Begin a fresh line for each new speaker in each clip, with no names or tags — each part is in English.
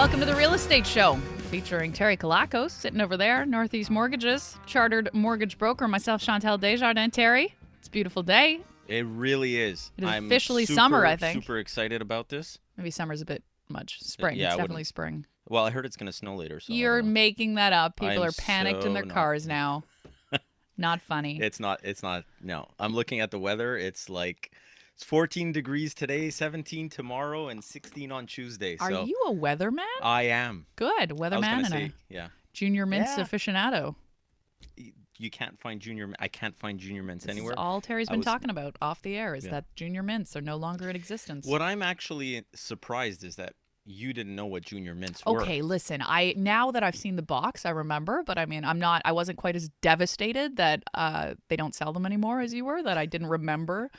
welcome to the Real Estate Show, featuring Terry Kilakos, sitting over there, Northeast Mortgages, chartered mortgage broker, myself, Chantal Desjardins. Terry, it's a beautiful day.
It really is.
It is officially summer, I think.
Super excited about this.
Maybe summer's a bit much. Spring.
Yeah,
it's definitely spring.
Well, I heard it's going to snow later. So
You're making that up. People
I'm
are panicked in their cars now. Not funny.
It's not. No. I'm looking at the weather. It's 14 degrees today, 17 tomorrow, and 16 on Tuesday.
Are you a weatherman?
I am.
Good. Weatherman and a junior mints aficionado.
You can't find I can't find junior mints anywhere.
This is all Terry's been talking about off the air is that junior mints are no longer in existence.
What I'm actually surprised is that you didn't know what junior mints were.
Okay, listen. Now that I've seen the box, I remember, but I mean, I wasn't quite as devastated that they don't sell them anymore as you were, that I didn't remember.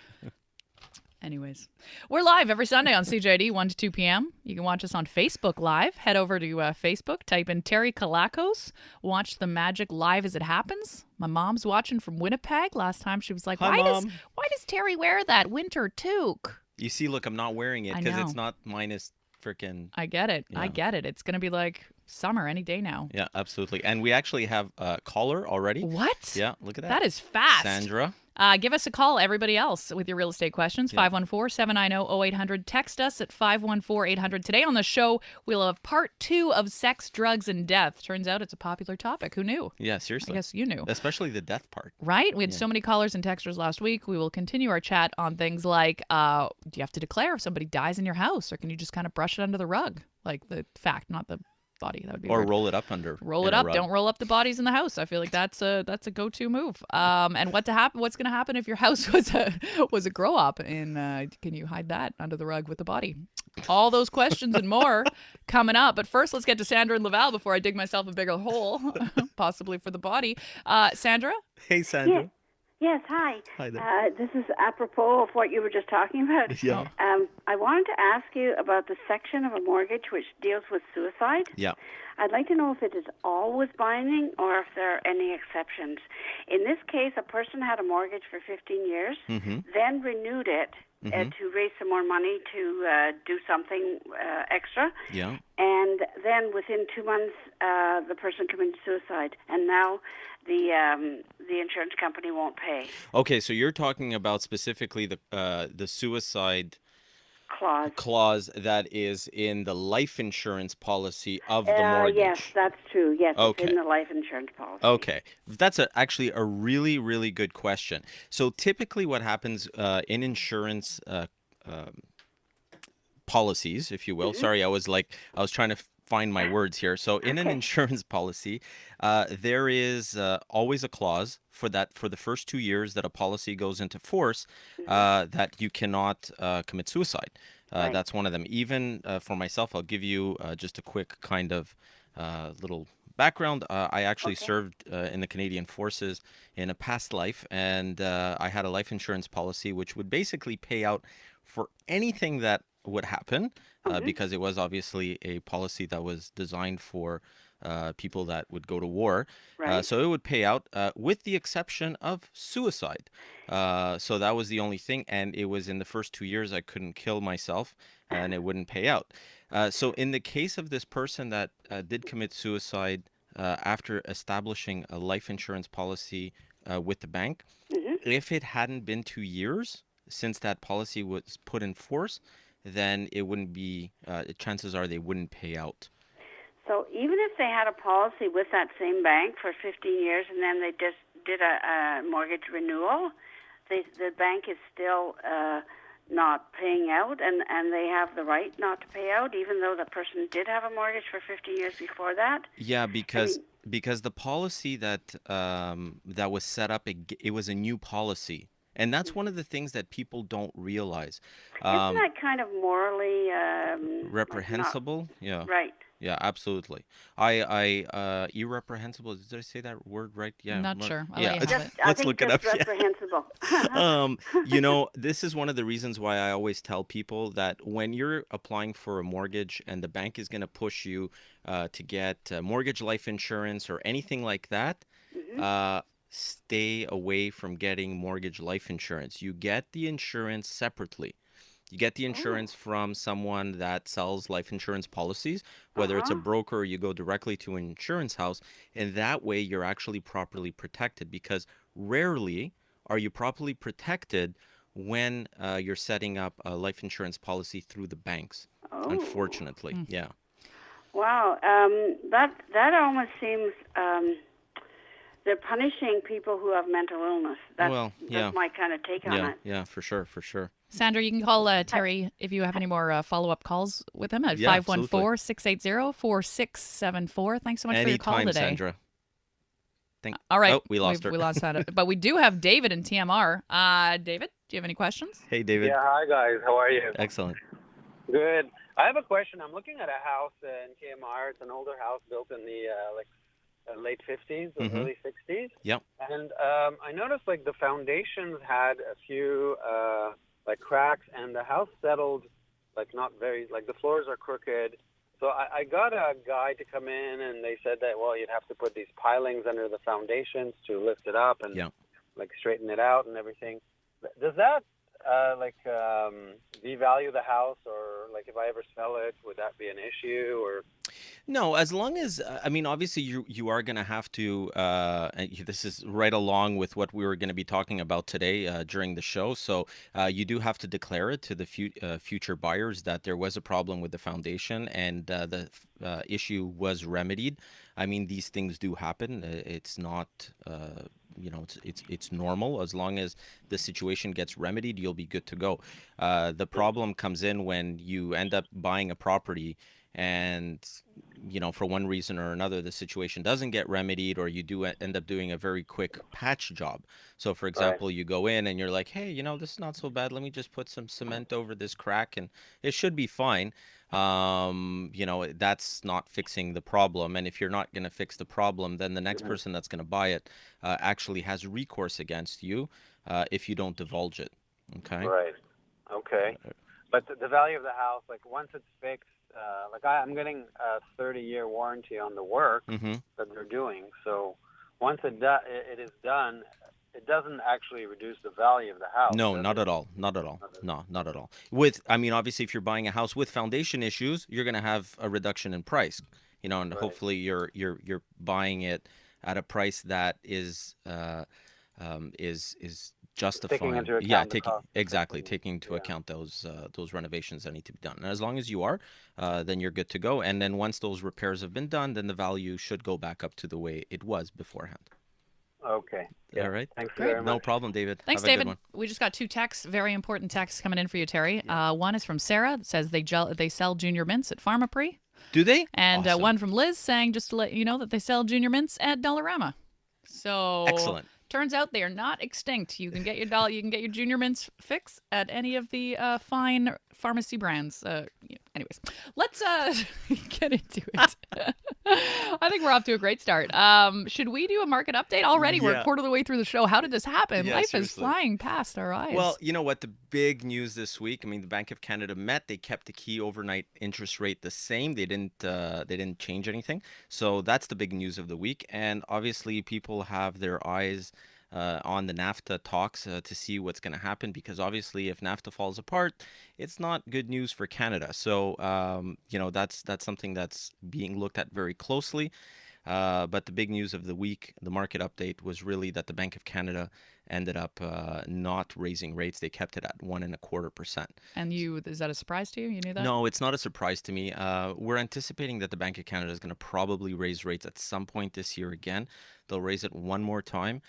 Anyways, we're live every Sunday on CJAD, 1 to 2 p.m. You can watch us on Facebook Live. Head over to Facebook, type in Terry Kilakos, watch the magic live as it happens. My mom's watching from Winnipeg. Last time she was like,
Hi, Mom.
Why does Terry wear that winter toque?
You see, look, I'm not wearing it because it's not minus freaking.
I get it. Yeah. I get it. It's going to be like summer any day now.
Yeah, absolutely. And we actually have a caller already.
What?
Yeah, look at that.
That is fast.
Sandra.
Give us a call, everybody else, with your real estate questions, 514-790-0800. Text us at 514-800. Today on the show, we'll have part 2 of sex, drugs, and death. Turns out it's a popular topic. Who knew?
Yeah, seriously.
I guess you knew.
Especially the death part.
Right? We had so many callers and texters last week. We will continue our chat on things like, do you have to declare if somebody dies in your house, or can you just kind of brush it under the rug? Like the fact, not the body. That would be
or
weird.
Roll it up under.
Roll it up. Don't roll up the bodies in the house. I feel like that's a go-to move. And what's going to happen if your house was a grow up? And can you hide that under the rug with the body? All those questions and more coming up. But first, let's get to Sandra and Laval before I dig myself a bigger hole, possibly for the body. Sandra.
Hey, Sandra.
Yes, hi.
Hi there.
This is apropos of what you were just talking about.
Yeah.
I wanted to ask you about the section of a mortgage which deals with suicide.
Yeah.
I'd like to know if it is always binding or if there are any exceptions. In this case, a person had a mortgage for 15 years, then renewed it to raise some more money to do something extra.
Yeah.
And then within 2 months, the person committed suicide. And now the insurance company won't pay.
Okay, so you're talking about specifically the suicide
clause
that is in the life insurance policy of the mortgage.
Yes, that's true. Yes,
okay.
It's in the life insurance policy.
Okay, that's actually a really, really good question. So typically what happens in insurance policies, if you will, sorry, I was trying to find my words here. So in an insurance policy, there is always a clause for the first 2 years that a policy goes into force that you cannot commit suicide. That's one of them. Even for myself, I'll give you just a quick kind of little background. I actually served in the Canadian Forces in a past life, and I had a life insurance policy which would basically pay out for anything that would happen because it was obviously a policy that was designed for people that would go to war. So it would pay out with the exception of suicide. So that was the only thing. And it was in the first 2 years I couldn't kill myself and it wouldn't pay out. So in the case of this person that did commit suicide after establishing a life insurance policy with the bank, if it hadn't been 2 years since that policy was put in force, then it wouldn't be, chances are they wouldn't pay out.
So even if they had a policy with that same bank for 15 years and then they just did a mortgage renewal, the bank is still not paying out and they have the right not to pay out even though the person did have a mortgage for 15 years before that?
Yeah, because the policy that was set up, it was a new policy. And that's one of the things that people don't realize.
Isn't that kind of morally
reprehensible? Yeah.
Right.
Yeah, absolutely. Irreprehensible. Did I say that word right? Yeah.
Not sure.
Let's look it up.
Reprehensible.
This is one of the reasons why I always tell people that when you're applying for a mortgage and the bank is going to push you to get mortgage life insurance or anything like that, stay away from getting mortgage life insurance. You get the insurance separately. You get the insurance from someone that sells life insurance policies, whether it's a
Uh-huh.
broker or you go directly to an insurance house. And that way you're actually properly protected, because rarely are you properly protected when you're setting up a life insurance policy through the banks,
Oh.
unfortunately. Yeah.
Wow. That almost seems they're punishing people who have mental illness.
Well, yeah.
That's my kind of take on
Yeah.
it.
Yeah, for sure. For sure.
Sandra, you can call Terry if you have any more follow-up calls with him at
Yeah, absolutely.
514-680-4674. Thanks so much for your call
Anytime,
today.
Sandra.
All right.
Oh, we lost her.
We lost Sandra. But we do have David in TMR. David, do you have any questions?
Hey, David.
Yeah, hi guys. How are you?
Excellent.
Good. I have a question. I'm looking at a house in KMR. It's an older house built in the late 50s or
Mhm.
early 60s.
Yep.
And I noticed like the foundations had a few like cracks, and the house settled like not very, like the floors are crooked. So I got a guy to come in, and they said that, well, you'd have to put these pilings under the foundations to lift it up and
Yeah.
like straighten it out and everything. Does that devalue the house, or like if I ever sell it, would that be an issue? Or
No, as long as I mean, obviously you are going to have to. This is right along with what we were going to be talking about today during the show. So you do have to declare it to the future buyers that there was a problem with the foundation, and the issue was remedied. I mean, these things do happen. It's not. It's normal. As long as the situation gets remedied, you'll be good to go. The problem comes in when you end up buying a property, and for one reason or another the situation doesn't get remedied, or you do end up doing a very quick patch job. So for example, you go in and you're like, hey, this is not so bad, let me just put some cement over this crack and it should be fine. That's not fixing the problem. And if you're not going to fix the problem, then the next person that's going to buy it actually has recourse against you if you don't divulge it. Okay.
right? Okay. But the value of the house, like once it's fixed, I'm getting a 30-year warranty on the work
Mm-hmm.
that they're doing. So once it is done, it doesn't actually reduce the value of the house.
No,
does
not
it?
at all. Not at all.
Not at-
No, not at all. Obviously, if you're buying a house with foundation issues, you're going to have a reduction in price. And
Right.
hopefully you're buying it at a price that is justifying.
into account
Yeah,
the cost of
exactly
fixing.
taking into
Yeah.
account those renovations that need to be done. And as long as you are, then you're good to go. And then once those repairs have been done, then the value should go back up to the way it was beforehand.
Okay. Yeah.
All right.
Thanks
Great.
very much.
No problem, David.
Thanks,
Have a good
David.
one.
We just got two texts, very important texts coming in for you, Terry. One is from Sarah that says they sell junior mints at Pharmaprix.
Do they?
And
Awesome.
one from Liz saying just to let you know that they sell junior mints at Dollarama. So
Excellent.
turns out they are not extinct. You can get your junior mints fix at any of the fine pharmacy brands. Anyways, let's get into it. I think we're off to a great start. Should we do a market update already? We're a
Yeah.
quarter of the way through the show. How did this happen?
Yeah,
Life
seriously.
is flying past our eyes.
Well, you know what? The big news this week, I mean, the Bank of Canada met. They kept the key overnight interest rate the same. They didn't change anything. So that's the big news of the week. And obviously, people have their eyes on the NAFTA talks to see what's going to happen, because obviously, if NAFTA falls apart, it's not good news for Canada. So that's something that's being looked at very closely. But the big news of the week, the market update, was really that the Bank of Canada ended up not raising rates. They kept it at 1.25%.
and is that a surprise to you? You knew that?
No, it's not a surprise to me. We're anticipating that the Bank of Canada is going to probably raise rates at some point this year again. They'll raise it one more time.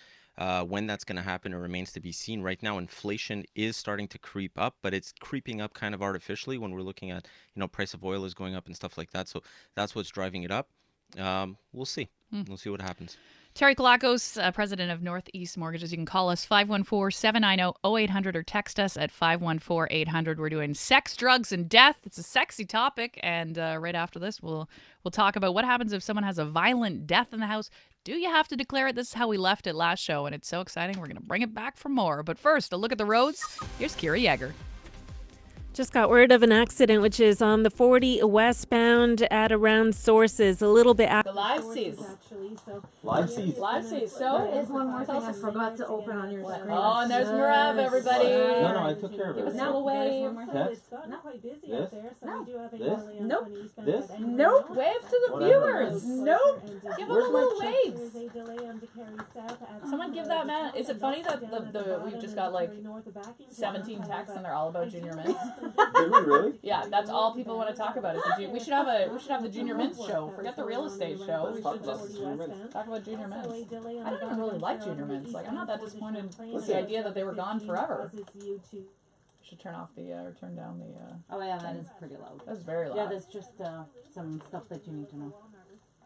When that's going to happen, it remains to be seen. Right now, inflation is starting to creep up, but it's creeping up kind of artificially when we're looking at, price of oil is going up and stuff like that. So that's what's driving it up. We'll see. We'll see what happens.
Terry Kilakos, president of Northeast Mortgages. You can call us 514-790-0800 or text us at 514-800. We're doing sex, drugs, and death. It's a sexy topic, and right after this, we'll talk about what happens if someone has a violent death in the house. Do you have to declare it? This is how we left it last show, and it's so exciting. We're going to bring it back for more. But first, a look at the roads. Here's Kira Yeager.
Just got word of an accident, which is on the 40 westbound at around Sources, a little bit after
The live seas.
Live seas.
Live seas. So
There is one more thing I forgot to open on your screen.
Oh, and there's Marav, everybody.
No, I took care of
Give
it.
us a little wave.
Text.
This?
This?
Nope.
This?
Nope. Wave to the viewers. Nope. Give them a little waves. Someone give that man. Is it funny that we've just got like 17 texts and they're all about junior mints?
Did we really?
Yeah, that's all people want to talk about. We should have the junior mints show. Forget the real estate show. We should just talk about junior mints. I don't even really like junior mints. Like, I'm not that disappointed with the idea that they were gone forever. Should turn off the or turn down the.
Oh yeah, that is pretty loud.
That's very loud.
Yeah, there's just some stuff that you need to know.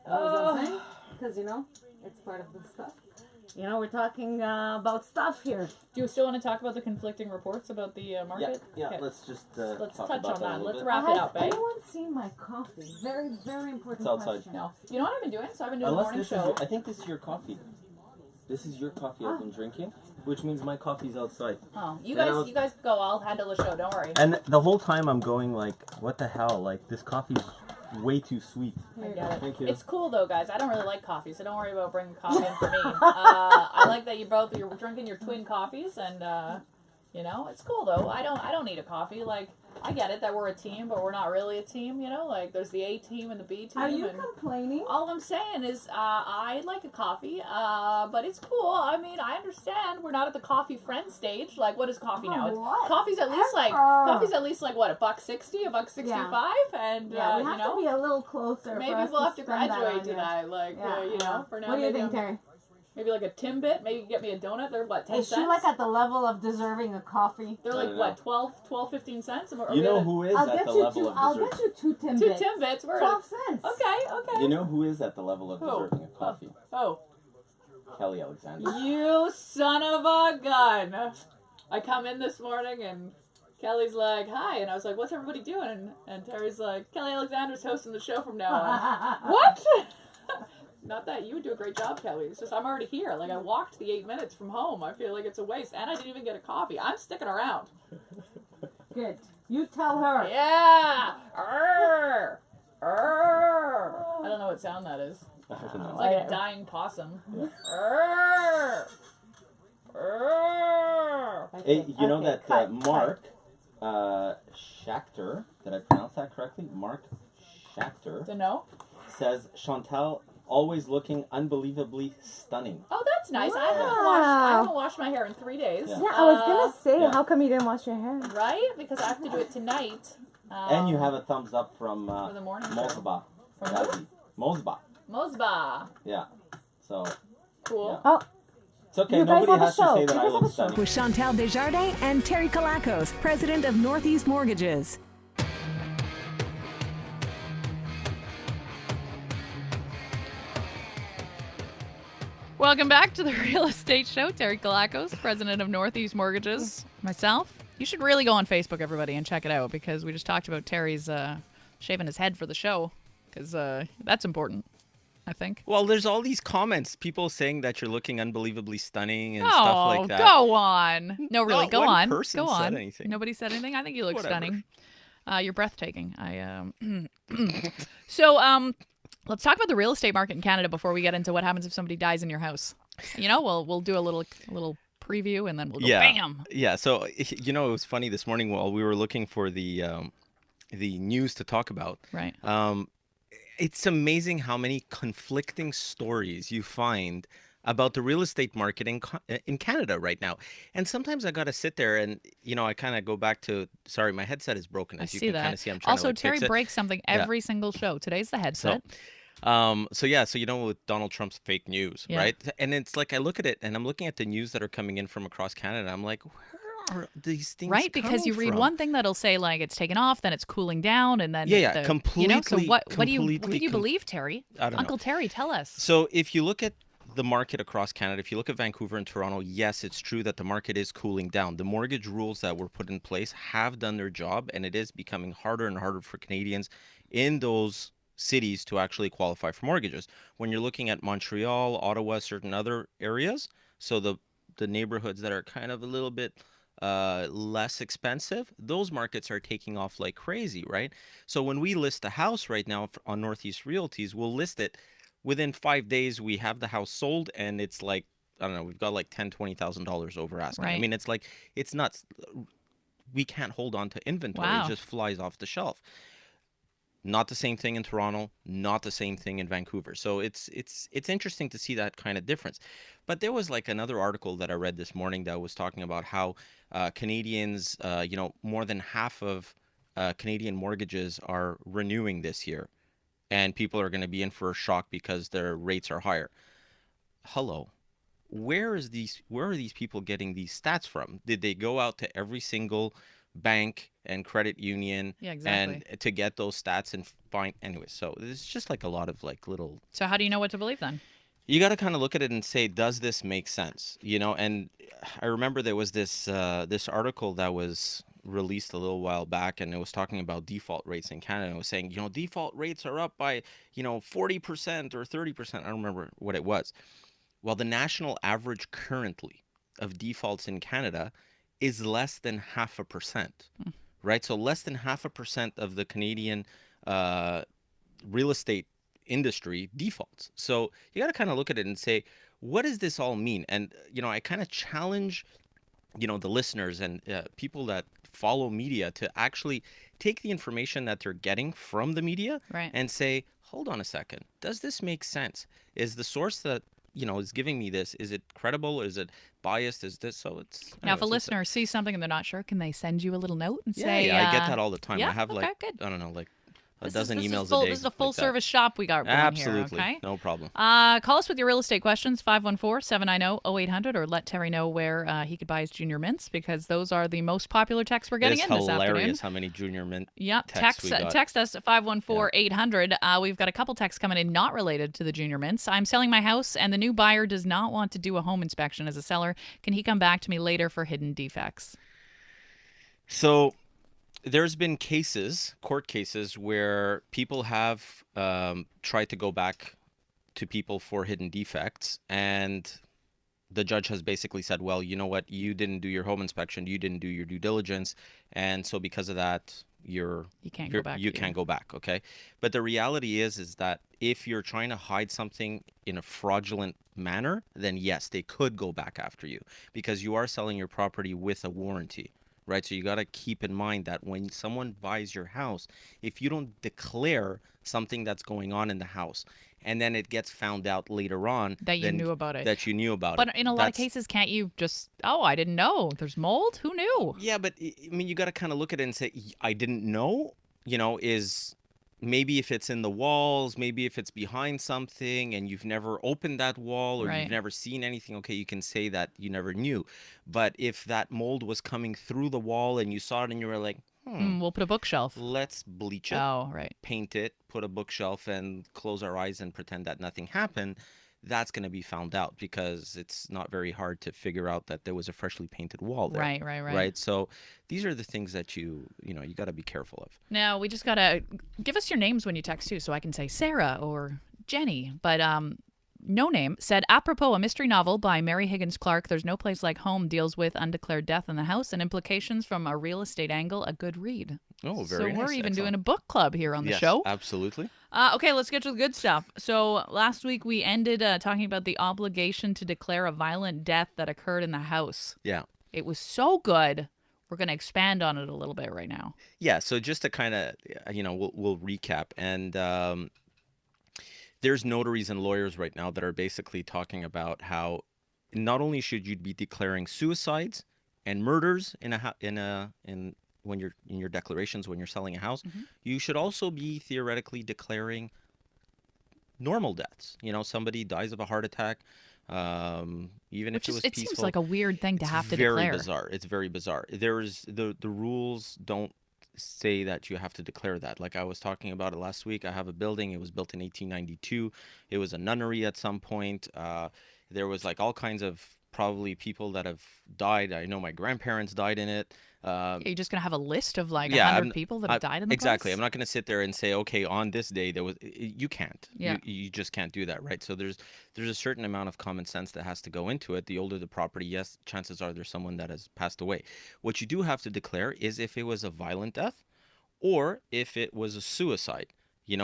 Oh, because it's part of the stuff. We're talking about stuff here.
Do you still want to talk about the conflicting reports about the market?
Yeah.
Okay.
Let's just
Let's
talk
touch
about
on
that.
that.
A
Let's
little
wrap
bit.
it up, eh?
Has anyone seen my coffee? Very, very important
It's outside.
question.
No. You know what I've been doing? So I've been doing the
Unless
morning
this
show.
is, I think this is your coffee. This is your coffee I've been drinking, which means my coffee's outside.
Oh, you
Then
guys go. I'll handle the show. Don't worry.
And the whole time I'm going like, what the hell? Like, this coffee's way too sweet.
I get it.
Thank you.
It's cool though, guys. I don't really like coffee, so don't worry about bringing coffee in for me. I like that you're drinking your twin coffees, and it's cool though. I don't need a coffee. Like, I get it that we're a team, but we're not really a team. Like there's the A team and the B team.
Are you
and
complaining?
all I'm saying is I like a coffee, but it's cool. I mean, I understand we're not at the coffee friend stage. Like, what is coffee now?
What?
Coffee's at least like what, $1.60, $1.65, and
we have to be a little closer.
maybe
for us
we'll have to
spend
graduate
on
to
you.
that. Like, for now.
What do you
maybe
think, Terry?
Maybe like a Timbit. Maybe you can get me a donut. They're what, 10
Is
cents?
she like at the level of deserving a coffee?
They're like what, 12, 15 cents?
You know who is at the level of
I'll
dessert?
get you two Timbits.
2 Timbits. We're
12 cents.
Okay.
You know who is at the level of deserving a coffee?
Oh.
Kelly Alexander.
You son of a gun. I come in this morning and Kelly's like, hi. And I was like, what's everybody doing? And Terry's like, Kelly Alexander's hosting the show from now on. What? Not that you would do a great job, Kelly. It's just I'm already here. Like, I walked the 8 minutes from home. I feel like it's a waste. And I didn't even get a coffee. I'm sticking around.
Good. You tell her.
Yeah. Arr. Arr. I don't know what sound that is. It's like a dying possum. Arr. Arr.
Hey, you know that Mark Schachter, did I pronounce that correctly? Mark Schachter
To know?
says Chantal always looking unbelievably stunning.
Oh, that's nice. I haven't washed my hair in 3 days.
Yeah.
Yeah, I was gonna say,
Yeah.
how come you didn't wash your hair?
Right? Because I have to do it tonight.
And you have a thumbs up from
for the morning show.
Mosba.
From who?
Mosba.
Mosba.
Yeah. So,
Cool.
Yeah.
Oh,
it's okay.
You guys
Nobody
have a
has to
show.
say that
You
I
guys have
look
a show.
stunning.
With Chantal Desjardins and Terry Kilakos, president of Northeast Mortgages.
Welcome back to the Real Estate Show. Terry Kilakos, president of Northeast Mortgages. Myself. You should really go on Facebook, everybody, and check it out because we just talked about Terry's shaving his head for the show because that's important, I think.
Well, there's all these comments, people saying that you're looking unbelievably stunning and stuff like that.
Go on. No, really,
Not
go
one
on.
person
Go
said
on.
anything.
Nobody said anything. I think you look
Whatever.
stunning. You're breathtaking. So, let's talk about the real estate market in Canada before we get into what happens if somebody dies in your house. We'll do a little preview and then we'll go bam.
Yeah. So it was funny this morning while we were looking for the news to talk about.
Right.
It's amazing how many conflicting stories you find about the real estate market in Canada right now. And sometimes I got to sit there and, I kind of go back to, sorry, my headset is broken. As you can kind of see, I'm trying
also,
to
Terry
fix it.
breaks something every single show. Today's the headset.
So with Donald Trump's fake news,
Yeah.
right? And it's like I look at it and I'm looking at the news that are coming in from across Canada. I'm like, where are these things
Right, because you
coming
read
from?
one thing that'll say like it's taken off, then it's cooling down, and then
completely.
So what do you believe, Terry?
I don't
Uncle
know.
Terry, tell us.
So if you look at the market across Canada, if you look at Vancouver and Toronto, yes, it's true that the market is cooling down. The mortgage rules that were put in place have done their job, and it is becoming harder and harder for Canadians in those cities to actually qualify for mortgages. When you're looking at Montreal, Ottawa, certain other areas, so the neighborhoods that are kind of a little bit less expensive, those markets are taking off like crazy, right? So when we list a house right now on Northeast Realties, we'll list it within 5 days. We have the house sold, and it's like, I don't know, we've got like $10,000-$20,000 over asking. I
Right.
mean, it's like, it's nuts. We can't hold on to inventory. It
Wow.
just flies off the shelf. Not the same thing in Toronto, not the same thing in Vancouver. So it's interesting to see that kind of difference. But there was like another article that I read this morning that was talking about how Canadians, more than half of Canadian mortgages are renewing this year, and people are going to be in for a shock because their rates are higher. Hello. Where are these people getting these stats from? Did they go out to every single bank and credit union
Yeah, exactly.
and to get those stats and find anyway? So it's just like a lot of like little.
So how do you know what to believe then?
You got to kind of look at it and say, does this make sense? And I remember there was this article that was released a little while back, and it was talking about default rates in Canada. It was saying, default rates are up by 40% or 30%. I don't remember what it was. Well, the national average currently of defaults in Canada is less than 0.5%, right? So less than 0.5% of the Canadian real estate industry defaults. So you got to kind of look at it and say, what does this all mean? And, I kind of challenge, the listeners and people that follow media to actually take the information that they're getting from the media
Right.
and say, hold on a second, does this make sense? Is the source that is giving me this, is it credible? Is it biased? Is this so? It's
Now, if a
anyways,
listener sees something and they're not sure, can they send you a little note and
yeah,
say,
yeah, I get that all the time.
yeah?
I have
Okay, good.
I don't know, like a
This
dozen
is
emails
full,
a day.
This is a
like
full
that.
service shop we got going
Absolutely,
here, okay?
no problem.
Call us with your real estate questions, 514-790-0800, or let Terry know where he could buy his junior mints, because those are the most popular texts we're getting
It's
in this afternoon.
hilarious how many junior mint
Yep.
texts we got.
Text us at 514-800. We've got a couple texts coming in not related to the junior mints. I'm selling my house, and the new buyer does not want to do a home inspection as a seller. Can he come back to me later for hidden defects?
So there's been court cases, where people have tried to go back to people for hidden defects, and the judge has basically said, well, you know what, you didn't do your home inspection, you didn't do your due diligence, and so because of that, you can't go back, okay? But the reality is that if you're trying to hide something in a fraudulent manner, then yes, they could go back after you, because you are selling your property with a warranty. Right, so you got to keep in mind that when someone buys your house, if you don't declare something that's going on in the house, and then it gets found out later on
that you knew about it.
But
in a lot of cases, can't you just, I didn't know there's mold? Who knew?
Yeah, but I mean, you got to kind of look at it and say, I didn't know. Is maybe if it's in the walls, maybe if it's behind something and you've never opened that wall, or
Right.
you've never seen anything, okay, you can say that you never knew. But if that mold was coming through the wall and you saw it and you were like,
We'll put a bookshelf.
let's bleach it,
Oh, right.
paint it, put a bookshelf, and close our eyes and pretend that nothing happened, that's going to be found out, because it's not very hard to figure out that there was a freshly painted wall there.
Right.
So these are the things that you got to be careful of.
Now, we just got to give us your names when you text too, so I can say Sarah or Jenny. But no name said, apropos a mystery novel by Mary Higgins Clark, There's No Place Like Home, deals with undeclared death in the house and implications from a real estate angle. A good read.
Oh, very nice.
So we're even doing
Excellent.
a book club here on the
Yes,
show.
absolutely.
Okay, let's get to the good stuff. So last week we ended talking about the obligation to declare a violent death that occurred in the house.
Yeah.
It was so good. We're going to expand on it a little bit right now.
Yeah, so just to kind of, we'll recap. And there's notaries and lawyers right now that are basically talking about how not only should you be declaring suicides and murders when you're in your declarations when you're selling a house, you should also be theoretically declaring normal deaths. Somebody dies of a heart attack, even if it was peaceful.
It seems like a weird thing to have to
declare.
declare.
Very bizarre. It's very bizarre. There's the rules don't say that you have to declare that. Like I was talking about it last week, I have a building. It was built in 1892. It was a nunnery at some point. There was like all kinds of probably people that have died. I know my grandparents died in it.
Are you just gonna have a list of like
Yeah,
100 people that have died in the
exactly.
place?
I'm not going to sit there and say, okay, on this day there was. You can't.
Yeah.
You just can't do that, right? So there's a certain amount of common sense that has to go into it. The older the property, yes, chances are there's someone that has passed away. What you do have to declare is if it was a violent death, or if it was a suicide.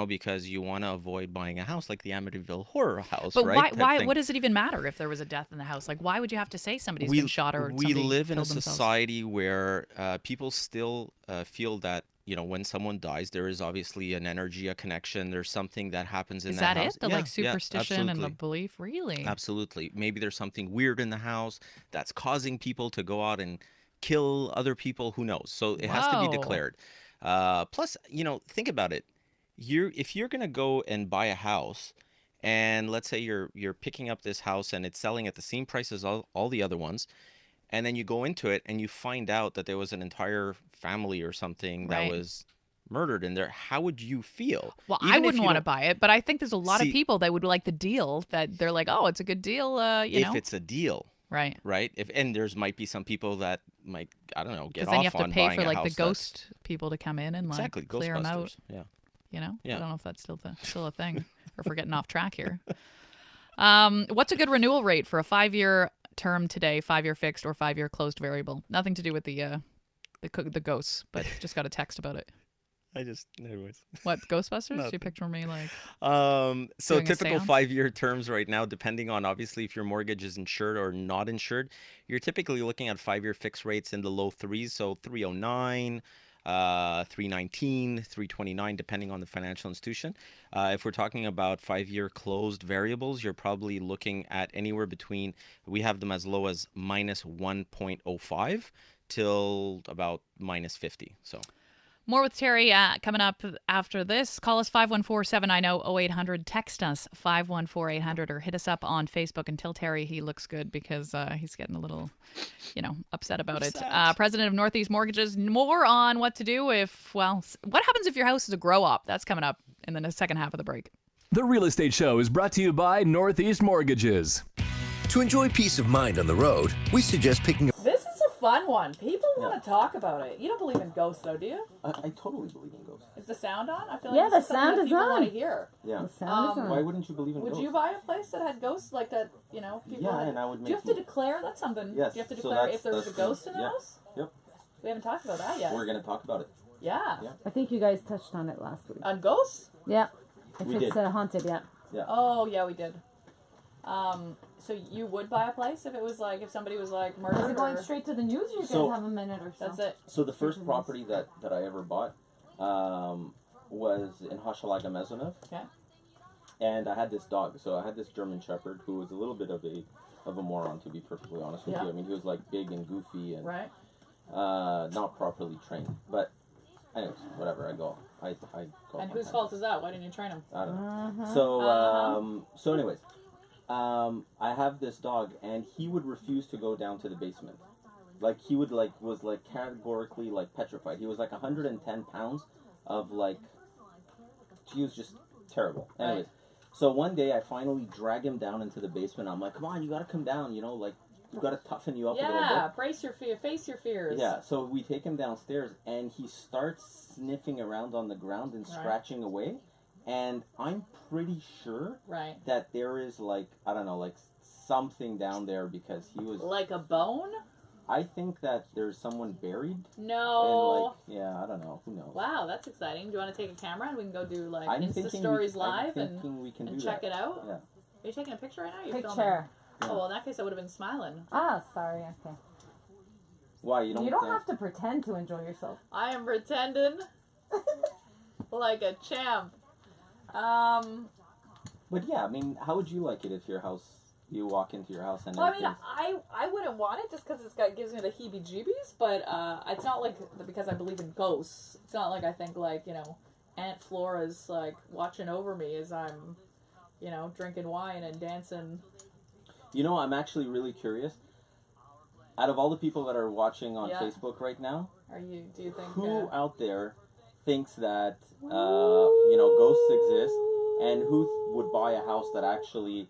Because you want to avoid buying a house like the Amityville Horror House,
But
right?
why? What does it even matter if there was a death in the house? Like, why would you have to say somebody's been shot or
we
somebody
live in a
killed themselves?
society where people still feel that when someone dies, there is obviously an energy, a connection. There's something that happens in
Is
that
that
house.
it? The like superstition and the
absolutely.
belief, really?
Absolutely. Maybe there's something weird in the house that's causing people to go out and kill other people. Who knows? So it has to be
Whoa.
declared. Plus, think about it. If you're gonna go and buy a house, and let's say you're picking up this house and it's selling at the same price as all the other ones, and then you go into it and you find out that there was an entire family or something that
Right.
was murdered in there, how would you feel?
Well,
Even
I
if
wouldn't
you
want to
don't-
buy it, but I think there's a lot of
See-
people that would like the deal. That they're like, oh, it's a good deal.
If it's a deal,
right?
right? And there's might be some people that might, I don't know, get
Because
off
then you have to
on
pay
buying
for
a
like the
house that's-
ghost people to come in and like
exactly
clear them out.
Ghostbusters. Yeah.
I
Yeah.
don't know if that's still a thing, or if we're getting off track here. What's a good renewal rate for a 5-year term today? 5-year fixed or 5-year closed variable? Nothing to do with the ghosts, but just got a text about it.
Anyways.
What, Ghostbusters? You
Nothing.
picture me like
So
doing a
typical
seance?
5-year terms right now, depending on obviously if your mortgage is insured or not insured, you're typically looking at 5-year fixed rates in the low threes, so 309, 319, 329, depending on the financial institution. If we're talking about 5-year closed variables, you're probably looking at anywhere between, we have them as low as minus 1.05 till about minus 50. So.
More with Terry coming up after this. Call us 514-790-0800. Text us 514-800 or hit us up on Facebook and tell Terry he looks good because he's getting a little, upset about it. President of Northeast Mortgages, more on what to do what happens if your house is a grow-up? That's coming up in the second half of the break.
The Real Estate Show is brought to you by Northeast Mortgages.
To enjoy peace of mind on the road, we suggest picking up.
This is a fun one. People want to talk about it. You don't believe in ghosts, though, do you?
I totally believe in ghosts.
Is the sound on? I feel
Yeah,
like
the
this is something
sound
that
is
people
on.
want to hear.
Yeah.
The sound is on.
Why wouldn't you believe in
Would
ghosts?
you buy a place that had ghosts like that? People
Yeah, and I would
Do you
make
have to declare? That's something.
Yes,
Do you have to
so
declare
that's-
if there was a
that's
ghost in the
yeah.
house?
Yep.
We haven't talked about that yet.
We're going to talk about it.
Yeah.
I think you guys touched on it last week.
On ghosts?
Yeah. If
We
it's
did.
haunted, yeah.
Yeah.
Oh, yeah, we did. So you would buy a place if it was like, if somebody was like murdered?
Is it going
or-
straight to the news or you guys
So-
have a minute or so?
That's it.
So the first property that I ever bought was in Hochelaga Maisonneuve.
Okay.
And I had this dog. So I had this German Shepherd who was a little bit of a moron, to be perfectly honest with
Yeah.
you. I mean, he was like big and goofy and
Right.
not properly trained. But anyways, whatever. I go.
And whose fault is that? Why didn't you train him?
I don't know.
Uh-huh.
So anyways, I have this dog, and he would refuse to go down to the basement. Like he would was categorically petrified. He was 110 pounds of he was just terrible. Anyways, so one day I finally drag him down into the basement. I'm like, come on, you gotta come down. You gotta toughen you up a little bit.
Yeah, face your fears.
Yeah, so we take him downstairs, and he starts sniffing around on the ground and
Right.
scratching away. And I'm pretty sure
Right.
that there is, I don't know, something down there because he was...
Like a bone?
I think that there's someone buried.
No.
And, yeah, I don't know. Who knows?
Wow, that's exciting. Do you want to take a camera and we can go do
I'm
Insta
thinking
stories
I'm
live
thinking we can
and
do
check
that.
it out?
Yeah.
Are you taking a picture right now? You're filming?
Picture.
Oh, well, in that case, I would have been smiling.
Ah, sorry, okay.
Why? You don't
have to pretend to enjoy yourself.
I am pretending like a champ.
But yeah, I mean, how would you like it if you walk into your house and
Well, I mean,
everything's-
I wouldn't want it just because gives me the heebie-jeebies, but it's not because I believe in ghosts. It's not like I think Aunt Flora's watching over me as I'm, drinking wine and dancing.
I'm actually really curious. Out of all the people that are watching on
Yeah.
Facebook right now,
Do you think
who out there thinks that ghosts exist, and who would buy a house that actually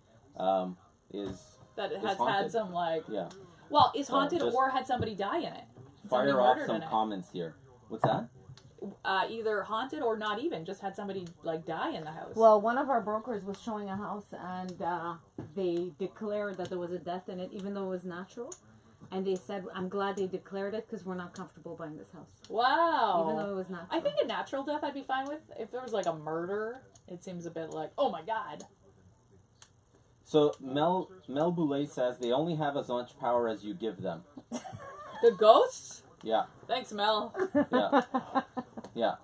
is
that
It's
has
haunted.
had some like.
Yeah.
Well, is
Well,
haunted
just
or had somebody die in it? Somebody
Fire off
murdered
some
in it.
comments here. What's that?
Either haunted or not even, just had somebody like die in the house.
Well, one of our brokers was showing a house, and they declared that there was a death in it, even though it was natural. And they said, "I'm glad they declared it because we're not comfortable buying this house."
Wow.
Even though it was natural.
I think a natural death I'd be fine with. If there was like a murder, it seems a bit like, oh my god.
So Mel Boulay says they only have as much power as you give them.
The ghosts?
Yeah.
Thanks, Mel.
Yeah. Yeah.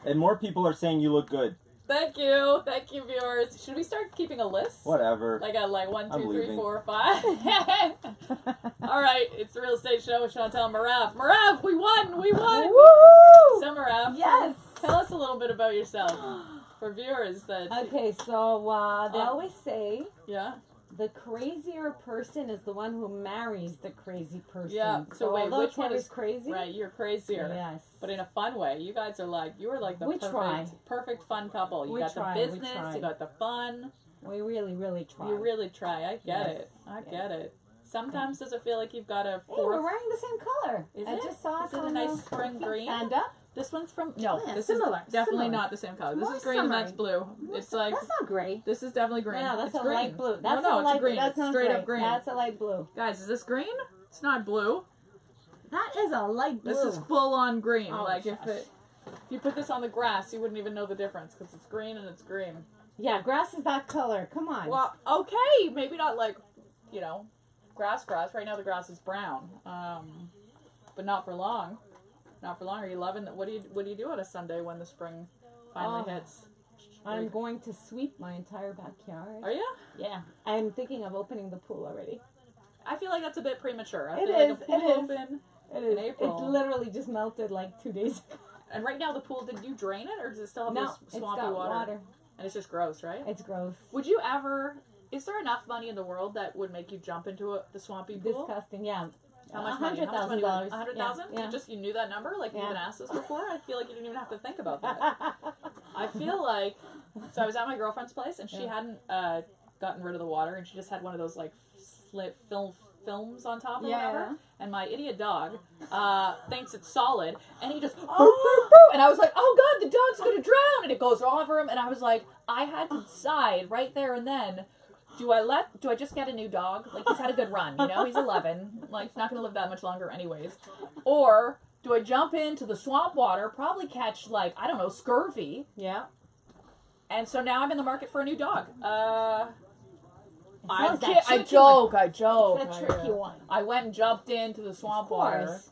And more people are saying you look good.
Thank you, viewers. Should we start keeping a list?
Whatever.
Like a 1,
I'm
2, 3,
leaving.
4, 5. All right, it's the Real Estate Show with Chantal and Marav. Marav, we won! We won!
Woohoo!
So Marav,
Yes.
tell us a little bit about yourself for viewers that.
Okay, so they always say
Yeah.
the crazier person is the one who marries the crazy person.
Yeah. So wait,
although
which one
Terry's
is
crazy?
Right, you're crazier.
Yes.
But in a fun way. You guys are like the
We try.
perfect fun couple. You
We
got
try,
the
we
business,
try.
you got the fun.
We really, really try.
You really try. I get
Yes.
it. I get it. Sometimes does it feel like you've got a
Hey, we're
fourth?
wearing the same color.
Is
I
it?
just saw
Is
it
it a
on
nice
the
spring green?
Stand up.
This one's from no.
Yeah,
this
similar,
is definitely
similar.
not the same color. This
More
is green and that's
summery.
blue. It's like
That's not gray.
this is definitely green.
No, that's
it's
a
green.
light blue. That's
no,
a
it's
light
a green.
That's
It's
not
straight
gray.
up green.
That's a light blue.
Guys, is this green? It's not blue.
That is a light blue.
This is full on green.
Oh,
like
shush.
if you put this on the grass, you wouldn't even know the difference because it's green and it's green.
Yeah, grass is that color. Come on.
Well, okay, maybe not like, grass. Right now the grass is brown, but not for long. Not for long. Are you loving? What do you do on a Sunday when the spring finally hits?
I'm going to sweep my entire backyard.
Are you?
Yeah. I'm thinking of opening the pool already.
I feel like that's a bit premature. I
It
feel
is,
like a pool
it is.
open
It
in
is.
April.
It literally just melted like 2 days ago.
And right now the pool, did you drain it or does it still have
No,
this
it's
swampy
got
water?
water.
And it's just gross, right?
It's gross.
Would you ever? Is there enough money in the world that would make you jump into the swampy pool?
Disgusting, yeah.
How much money? How much money?
$100,000.
$100,000?
Yeah.
You knew that number? Like you
Yeah.
even asked us before? I feel like you didn't even have to think about that. I feel like so I was at my girlfriend's place and she hadn't gotten rid of the water and she just had one of those like films on top or whatever. And my idiot dog thinks it's solid and he just and I was like, oh god, the dog's gonna drown, and it goes over him, and I was like, I had to decide right there and then. Do I just get a new dog? Like, he's had a good run, he's 11. Like, he's not going to live that much longer anyways. Or do I jump into the swamp water, probably catch, like, I don't know, scurvy?
Yeah.
And so now I'm in the market for a new dog. I
joke.
It's
a tricky one.
I went and jumped into the swamp water.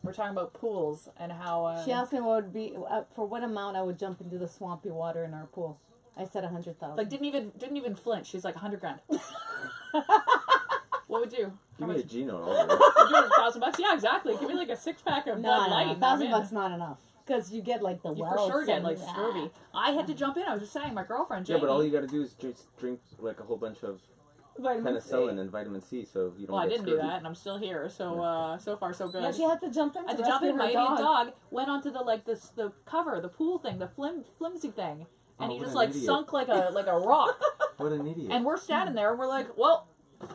We're talking about pools and how...
She asked me what would be, for what amount I would jump into the swampy water in our pool. I said 100,000.
Like, didn't even flinch. She's like, 100 grand. What would you?
Give me a Gino.
Would you $1,000? Yeah, exactly. Give me like a 6-pack of Bud Light.
$1,000 not enough. Because you get like the
You
wells.
for sure get
and
like scurvy. I had to jump in. I was just saying, my girlfriend Jamie.
Yeah, but all you gotta do is drink like a whole bunch of penicillin and vitamin C, so you don't.
Well, I
get
didn't
scurvy.
do that, and I'm still here. So so far so good.
Yeah, she had to jump in.
I had to jump in. My idiot dog went onto the cover, the pool thing, the flimsy thing, and he
what
just
an
like
idiot.
sunk like a rock.
What an idiot!
And we're standing there, and we're like, well,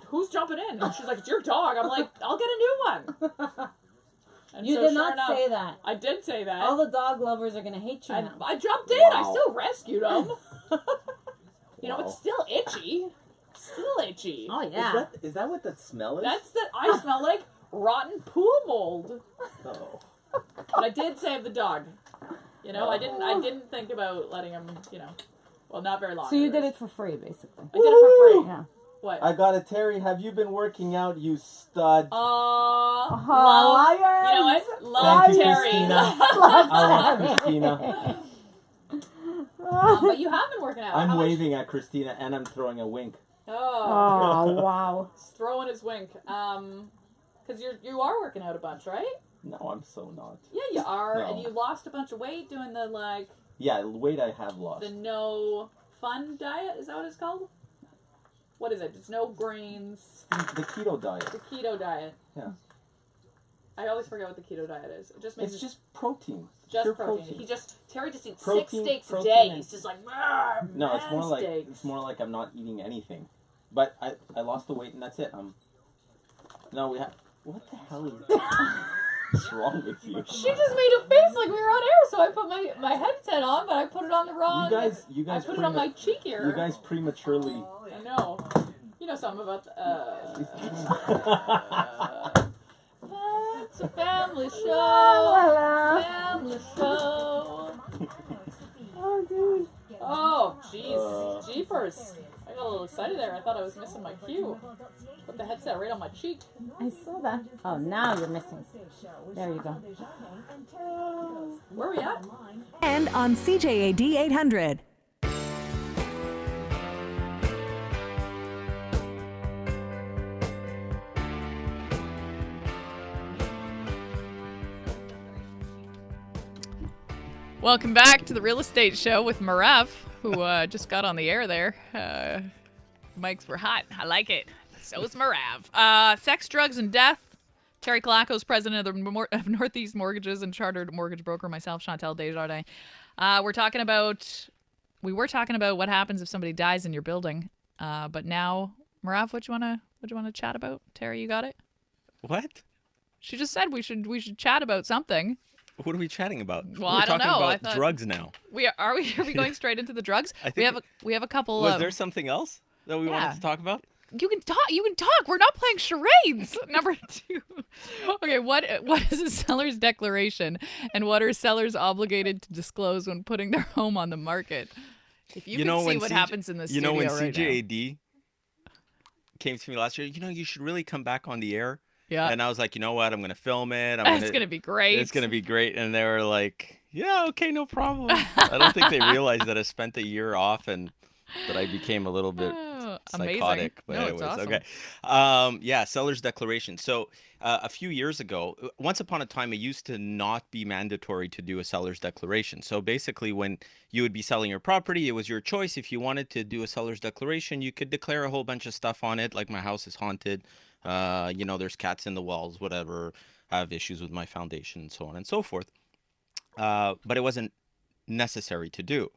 who's jumping in? And she's like, it's your dog. I'm like, I'll get a new one. And
You
so
did
sure
not
enough,
say that.
I did say that.
All the dog lovers are going to hate you now.
I jumped in. I still rescued him. It's still itchy. Still itchy.
Oh, yeah.
Is that what that smell is?
I smell like rotten pool mold.
Oh.
But I did save the dog. I didn't think about letting him, well, not very long.
So you did it for free, basically.
I did it for free.
Yeah.
What?
I got it, Terry. Have you been working out, you stud?
Love.
liars.
You know what? Love
Thank you,
Terry.
Christina. I love Christina.
But you have been working out.
I'm
How much-
waving at Christina and I'm throwing a wink.
Oh, wow.
He's throwing his wink. Because you are working out a bunch, right?
No, I'm so not.
Yeah, you are.
No.
And you lost a bunch of weight doing the
Yeah, weight I have lost.
the no fun diet. Is that what it's called? What is it? It's no grains.
The keto diet.
The keto diet.
Yeah.
I always forget what the keto diet is. It just makes
It's just protein.
just
Pure
protein. Terry just eats
Protein,
6 steaks a
protein
day.
and-
He's just like,
No, it's more like
steaks.
it's more like I'm not eating anything. But I lost the weight and that's it. No, we have. What the hell is what's wrong with you?
She just made a face like we were on air, so I put my headset on, but I put it on the wrong.
You guys
I put it on my cheek here.
You guys prematurely.
I know. You know something about it's a family show. Family show.
Oh, dude.
Oh, jeez. Jeepers. I got a little excited there. I thought I was missing my cue. Put the headset right on my cheek.
I saw that. Oh, now you're missing. There you go.
Where are we at?
And on CJAD 800.
Welcome back to the Real Estate Show with Marav, who just got on the air there. Mics were hot. I like it. So is Marav. Sex, drugs, and death. Terry Kilakos, president of Northeast Mortgages and chartered mortgage broker. Myself, Chantal Desjardins. We were talking about what happens if somebody dies in your building. But now, Marav, what you wanna chat about? Terry, you got it?
What?
She just said we should chat about something.
What are we chatting about?
Well,
We're
I don't know.
talking
I
about
thought
drugs now.
Are we going straight into the drugs?
I think
we have a couple.
Was there something else that we wanted to talk about?
You can talk. We're not playing charades. Number 2. Okay, what is a seller's declaration, and what are sellers obligated to disclose when putting their home on the market? If you can see what happens in the studio
when
right
CJAD came to me last year, you should really come back on the air.
Yeah.
And I was like, you know what? I'm going to film it.
It's going to be great.
It's going to be great. And they were like, yeah, okay, no problem. I don't think they realized that I spent a year off and that I became a little bit psychotic. But anyways,
it's awesome.
Okay. Seller's declaration. So a few years ago, once upon a time, it used to not be mandatory to do a seller's declaration. So basically, when you would be selling your property, it was your choice. If you wanted to do a seller's declaration, you could declare a whole bunch of stuff on it, like my house is haunted. There's cats in the walls, whatever. I have issues with my foundation, and so on and so forth. But it wasn't necessary to do.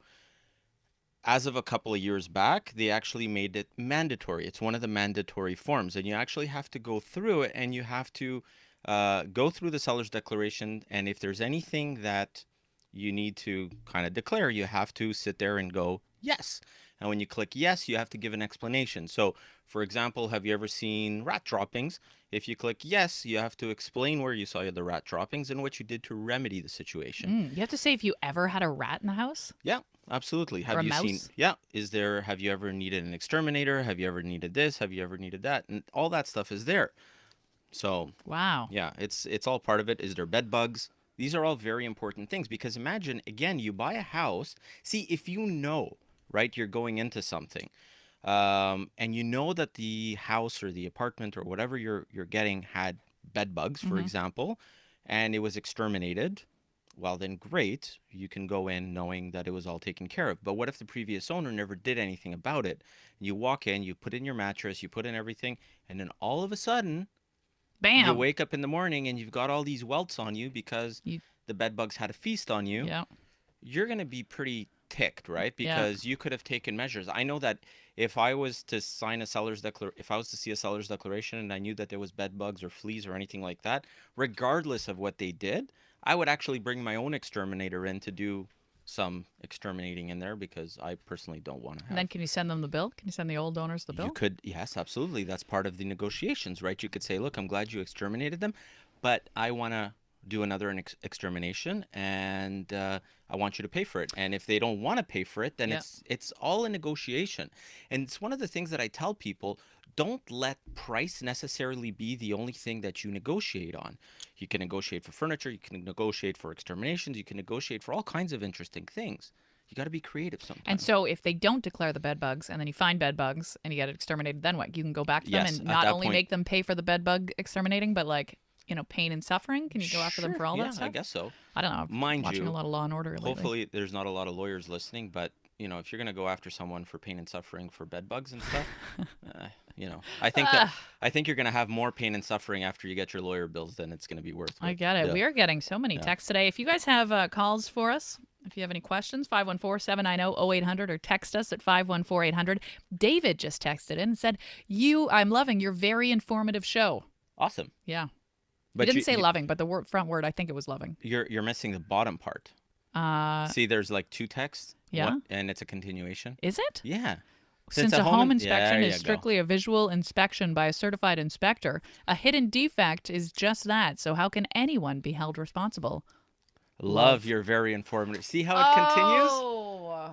As of a couple of years back, they actually made it mandatory. It's one of the mandatory forms, and you actually have to go through it, and you have to go through the seller's declaration. And if there's anything that you need to kind of declare, you have to sit there and go, yes. And when you click yes, you have to give an explanation. So, for example, have you ever seen rat droppings? If you click yes, you have to explain where you saw the rat droppings and what you did to remedy the situation.
You have to say if you ever had a rat in the house?
Yeah, absolutely.
Or a mouse?
Seen? Yeah. Have you ever needed an exterminator? Have you ever needed this? Have you ever needed that? And all that stuff is there. So,
wow.
Yeah, it's all part of it. Is there bed bugs? These are all very important things because imagine, again, you buy a house. See, if you know, right, you're going into something, and you know that the house or the apartment or whatever you're getting had bed bugs, for example, and it was exterminated, well, then great, you can go in knowing that it was all taken care of. But what if the previous owner never did anything about it? You walk in, you put in your mattress, you put in everything, and then all of a sudden,
bam,
you wake up in the morning and you've got all these welts on you because the bed bugs had a feast on you.
Yeah.
You're going to be pretty ticked, right? Because you could have taken measures. I know that if I was to sign a seller's if I was to see a seller's declaration and I knew that there was bed bugs or fleas or anything like that, regardless of what they did, I would actually bring my own exterminator in to do some exterminating in there because I personally don't want to have.
And then can you send them the bill? Can you send the old owners the bill?
You could, yes, absolutely. That's part of the negotiations, right? You could say, look, I'm glad you exterminated them, but I want to do another extermination and I want you to pay for it. And if they don't want to pay for it, then it's all a negotiation. And it's one of the things that I tell people, don't let price necessarily be the only thing that you negotiate on. You can negotiate for furniture, you can negotiate for exterminations, you can negotiate for all kinds of interesting things. You got to be creative sometimes.
And so if they don't declare the bed bugs and then you find bed bugs and you get it exterminated, then what? You can go back to them and not only make them pay for the bed bug exterminating, but like, pain and suffering? Can you go after them for all that stuff?
I guess so.
I don't know. I'm watching a lot of Law and Order lately.
Hopefully there's not a lot of lawyers listening, but if you're going to go after someone for pain and suffering for bed bugs and stuff, I think you're going to have more pain and suffering after you get your lawyer bills than it's going to be worth.
I get it. We are getting so many texts today. If you guys have calls for us, If you have any questions, 514-790-0800 or text us at 514-800. David just texted in and said, I'm loving your very informative show.
Awesome.
Yeah.
But
he didn't say loving, but the front word, I think it was loving.
You're missing the bottom part. See, there's like 2 texts.
Yeah.
And it's a continuation.
Is it?
Yeah.
Since a home inspection is strictly a visual inspection by a certified inspector, a hidden defect is just that. So how can anyone be held responsible?
Love, you're very informative. See how it continues?
Oh.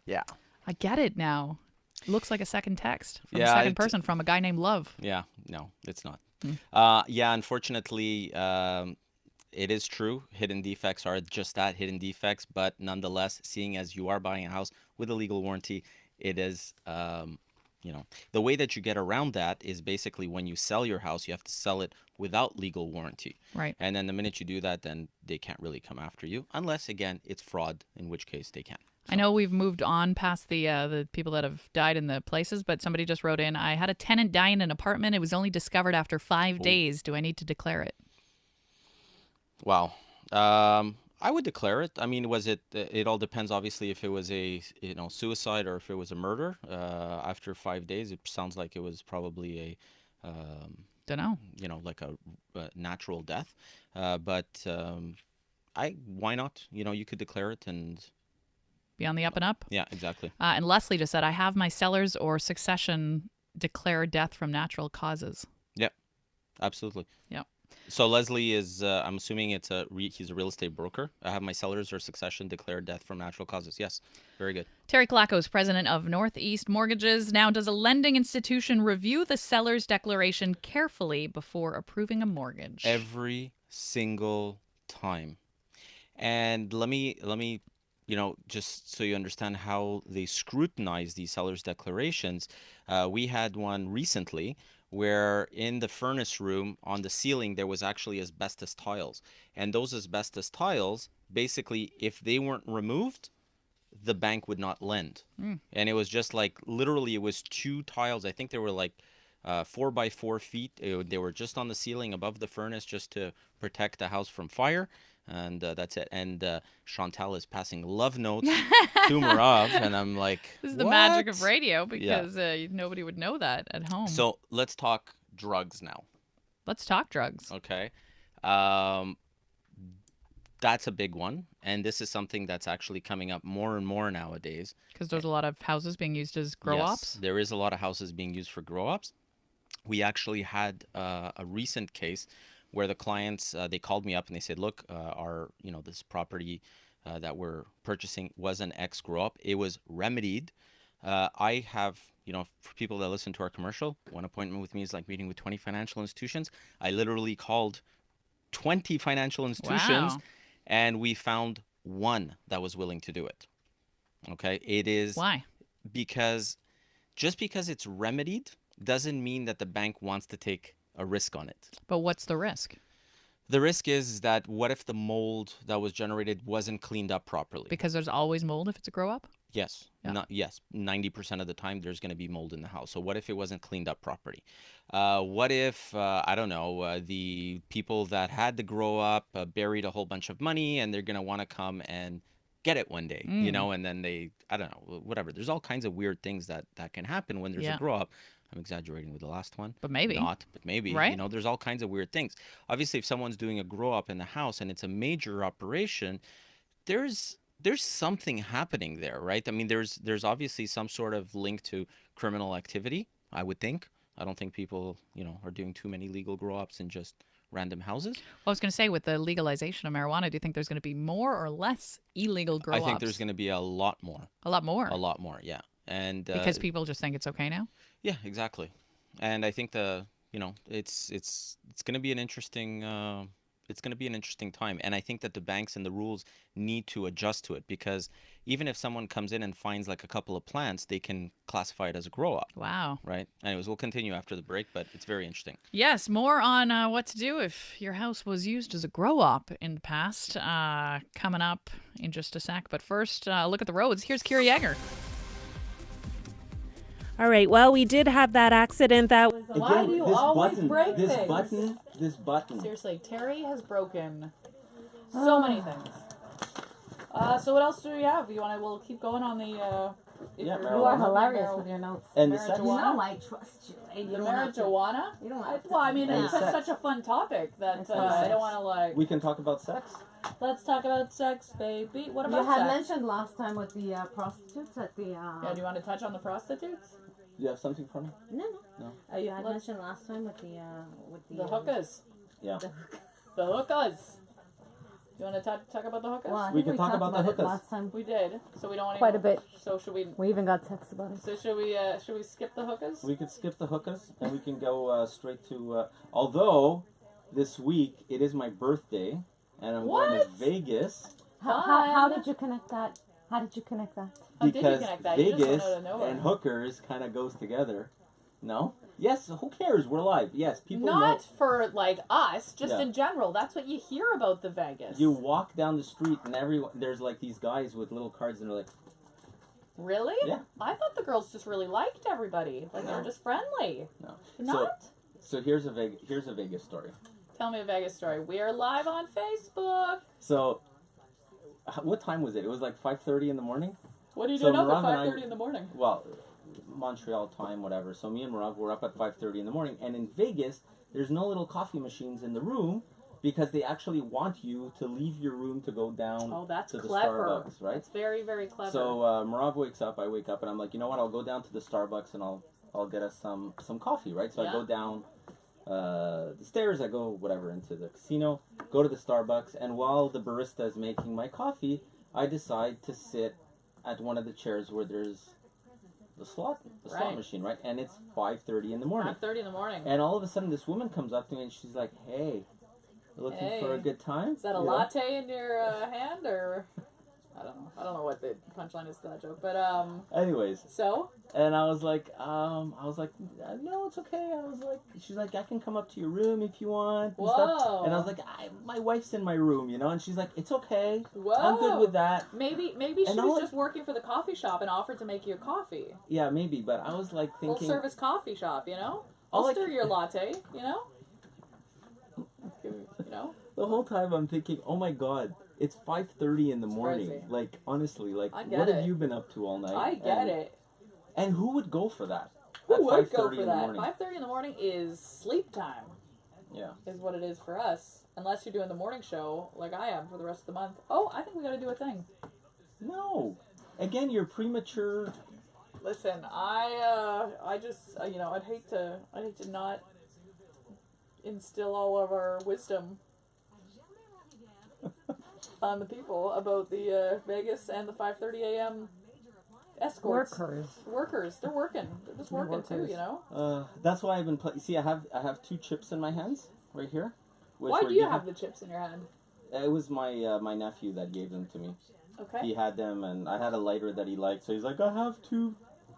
Yeah.
I get it now. Looks like a second text from a
Yeah,
second person from a guy named Love.
Yeah. No, it's not. Yeah, unfortunately, it is true. Hidden defects are just that, hidden defects. But nonetheless, seeing as you are buying a house with a legal warranty, it is, the way that you get around that is basically when you sell your house, you have to sell it without legal warranty.
Right.
And then the minute you do that, then they can't really come after you unless, again, it's fraud, in which case they can.
I know we've moved on past the people that have died in the places, but somebody just wrote in, I had a tenant die in an apartment. It was only discovered after 5 days. Do I need to declare it?
Wow. I would declare it. I mean, it all depends, obviously, if it was a, suicide or if it was a murder. After 5 days, it sounds like it was probably a,
don't know,
like a natural death. But why not? You could declare it and
be on the up and up.
Yeah, exactly.
And Leslie just said, I have my sellers or succession declare death from natural causes.
Yep, absolutely.
Yep.
So Leslie is, I'm assuming he's a real estate broker. I have my sellers or succession declare death from natural causes. Yes, very good.
Terry Kilakos, president of Northeast Mortgages. Now, does a lending institution review the seller's declaration carefully before approving a mortgage?
Every single time. And let me, just so you understand how they scrutinize these sellers' declarations. We had one recently where in the furnace room on the ceiling there was actually asbestos tiles, and those asbestos tiles, basically, if they weren't removed, the bank would not lend. And it was just like, literally, it was 2 tiles. I think they were like 4 by 4 feet. They were just on the ceiling above the furnace just to protect the house from fire. And that's it. And Chantal is passing love notes to Marav, and I'm like,
this is the magic of radio, because nobody would know that at home.
So let's talk drugs now.
Let's talk drugs.
Okay. That's a big one. And this is something that's actually coming up more and more nowadays.
Because there's a lot of houses being used as grow-ops?
Yes, there is a lot of houses being used for grow-ops. We actually had a recent case where the clients, they called me up and they said, look, this property that we're purchasing was an ex-grow-up. It was remedied. I have, for people that listen to our commercial, one appointment with me is like meeting with 20 financial institutions. I literally called 20 financial institutions, and we found one that was willing to do it. Okay? It is...
Why?
Just because it's remedied doesn't mean that the bank wants to take a risk on it.
But what's the risk?
The risk is that what if the mold that was generated wasn't cleaned up properly?
Because there's always mold if it's a grow-up?
Yes. Yeah. Yes. 90% of the time there's going to be mold in the house. So what if it wasn't cleaned up properly? What if, the people that had the grow-up buried a whole bunch of money and they're going to want to come and get it one day, and then they, whatever. There's all kinds of weird things that can happen when there's a grow-up. I'm exaggerating with the last one.
But maybe.
Not, but maybe.
Right?
There's all kinds of weird things. Obviously, if someone's doing a grow-up in the house and it's a major operation, there's something happening there, right? I mean, there's obviously some sort of link to criminal activity, I would think. I don't think people, are doing too many legal grow-ups in just random houses.
Well, I was going to say, with the legalization of marijuana, do you think there's going to be more or less illegal grow-ups?
I think there's going to be a lot more.
A lot more?
A lot more, yeah. And
because people just think it's okay now?
Yeah, exactly. And I think it's going to be an interesting time. And I think that the banks and the rules need to adjust to it, because even if someone comes in and finds like a couple of plants, they can classify it as a grow-up.
Wow.
Right? Anyways, we'll continue after the break, but it's very interesting.
Yes, more on what to do if your house was used as a grow-up in the past, coming up in just a sec. But first, look at the roads. Here's Kira Yeager.
All right. Well, we did have that accident that was...
Why do you always break things?
This button.
Seriously, Terry has broken so many things. So what else do we have? We'll keep going on the.
Yeah,
You are hilarious with your notes.
And
You know I trust you.
The marijuana?
You don't have to.
Well, I mean,
And
it's
sex.
such a fun topic that
It's
I
sex.
don't want to like.
We can talk about sex.
Let's talk about sex, baby. What about
You had
sex?
mentioned last time with the prostitutes at the.
Yeah, do you want to touch on the prostitutes?
Do you have something for me?
No. You had
let's-
mentioned last time with the
hookahs.
Yeah.
The hookahs. You want to talk about the hookahs?
Well, I
We
think
can talk
talked
about the
it
hookahs.
last time.
We did. So we don't want to
Quite a bit.
So should we?
We even got texts about it.
So should we skip the hookahs?
We could skip the hookahs and we can go straight to. Although this week it is my birthday and I'm going to Vegas
How did you connect that? How did you connect that?
because
connect that? You just
Vegas
went out of nowhere.
and hookers kind of goes together. No? Yes. Who cares? We're live. Yes. People know.
Not for like us, just
Yeah.
in general. That's what you hear about the Vegas.
You walk down the street and there's like these guys with little cards and they're like,
Really?
Yeah.
I thought the girls just really liked everybody. Like they're just friendly.
no.
Not?
So here's a Vegas story.
Tell me a Vegas story. We are live on Facebook.
So, what time was it? It was like 5:30 in the morning.
What are you
So
doing up
Marav
at
and I-
5:30 in the morning?
Well, Montreal time, whatever. So me and Marav were up at 5:30 in the morning, and in Vegas, there's no little coffee machines in the room because they actually want you to leave your room to go down
Oh, that's
to the
clever.
Starbucks, right?
That's very, very clever.
So Marav wakes up, I wake up, and I'm like, you know what? I'll go down to the Starbucks and I'll get us some coffee, right? So I
Yeah.
go down the stairs, I go whatever into the casino, go to the Starbucks, and while the barista is making my coffee, I decide to sit at one of the chairs where there's the slot
Right.
machine, right? And it's 5:30 in the morning.
5:30 in the morning.
And all of a sudden, this woman comes up to me and she's like, "Hey, you looking
Hey.
for a good time?"
Is that a
You know?
latte in your hand or? I don't know. I don't know what the punchline is to that joke, but
Anyways,
So
and I was like, no, it's okay. I was like, she's like, I can come up to your room if you want. And stuff.
Whoa.
And I was like, my wife's in my room, you know. And she's like, it's okay.
Whoa.
I'm good with that.
Maybe she
And
was
all
just working for the coffee shop and offered to make you a coffee.
Yeah, maybe. But I was like
Full
thinking,
service coffee shop, you know.
All
I'll
I
stir
c-
your latte, you know. You know.
the whole time I'm thinking, oh my god, it's 5:30 in the morning.
crazy.
Like honestly, like
I get
what have
it.
you been up to all night?
I get it.
And who would go for that?
Who
at
would go
5:30
for
in the
that?
morning?
5:30 in the morning is sleep time.
Yeah.
Is what it is for us. Unless you're doing the morning show like I am for the rest of the month. Oh, I think we got to do a thing.
No. Again, you're premature.
Listen, I just I'd hate to not instill all of our wisdom on the people about the Vegas and the 5:30 a.m. escorts. Workers, they're working. They're just working too, you know.
That's why I've been playing. See, I have 2 chips in my hands right here. which
Why
were
do you
given-
have the chips in your hand?
It was my nephew that gave them to me.
Okay.
He had them, and I had a lighter that he liked, so he's like, I have 2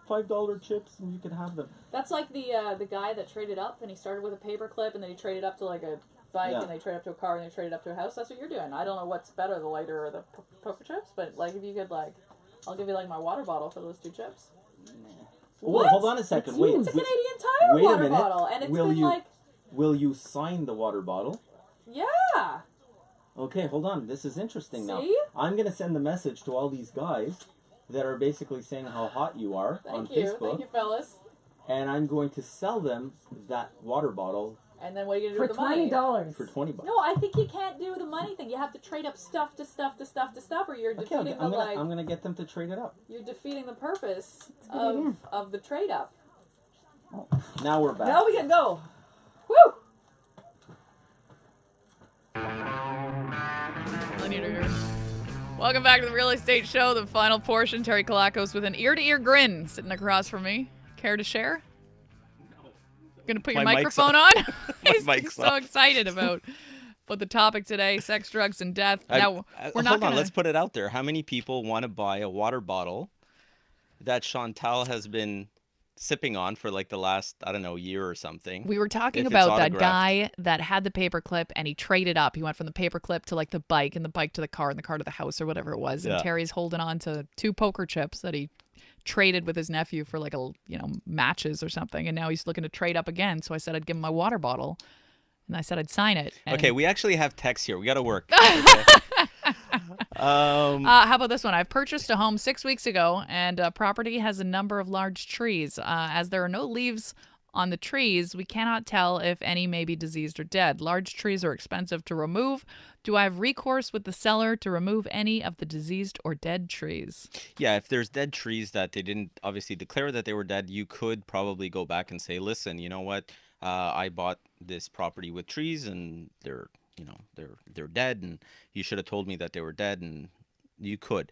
$5 chips, and you can have them.
That's like the guy that traded up, and he started with a paper clip, and then he traded up to like a bike,
Yeah.
and they traded up to a car, and they traded up to a house. That's what you're doing. I don't know what's better, the lighter or the poker chips, but like if you could like, I'll give you like my water bottle for those 2 chips.
Wait, hold on a second. Wait,
It's a Canadian Tire
wait a
water
minute.
bottle, and it's
will
been
you,
like,
will you sign the water bottle?
yeah.
Okay, hold on. This is interesting now.
See?
I'm going to send a message to all these guys that are basically saying how hot you are on Facebook.
Thank you, fellas.
And I'm going to sell them that water bottle
And then what are you gonna do
For
with the money?
$20.
for $20.
No, I think you can't do the money thing. You have to trade up stuff to stuff to stuff to stuff, or you're
Okay,
defeating
I'm
the
gonna,
like.
I'm gonna get them to trade it up.
You're defeating the purpose
a good idea.
of the trade up.
Now we're back.
Now we can go. Woo!
Welcome back to the Real Estate Show, the final portion. Terry Kilakos with an ear-to-ear grin sitting across from me. Care to share? Gonna put your
My mic's
microphone on?
My
He's
mic's
so
off.
excited about the topic today, sex, drugs, and death. Now, we're not
hold on,
gonna...
let's put it out there. How many people want to buy a water bottle that Chantal has been sipping on for like the last, I don't know, year or something?
We were talking
if it's
about that
autographed?
guy that had the paperclip and he traded up. He went from the paperclip to like the bike and the bike to the car and the car to the house or whatever it was. And
Yeah.
Terry's holding on to 2 poker chips that he traded with his nephew for like matches or something. And now he's looking to trade up again. So I said I'd give him my water bottle and I said I'd sign it. And
Okay, we actually have text here. We got to work. Okay.
How about this one? I've purchased a home 6 weeks ago, and property has a number of large trees. As there are no leaves on the trees, we cannot tell if any may be diseased or dead. Large trees are expensive to remove. Do I have recourse with the seller to remove any of the diseased or dead trees?
Yeah, if there's dead trees that they didn't obviously declare that they were dead, you could probably go back and say, listen, you know what? I bought this property with trees and they're dead, and you should have told me that they were dead, and you could.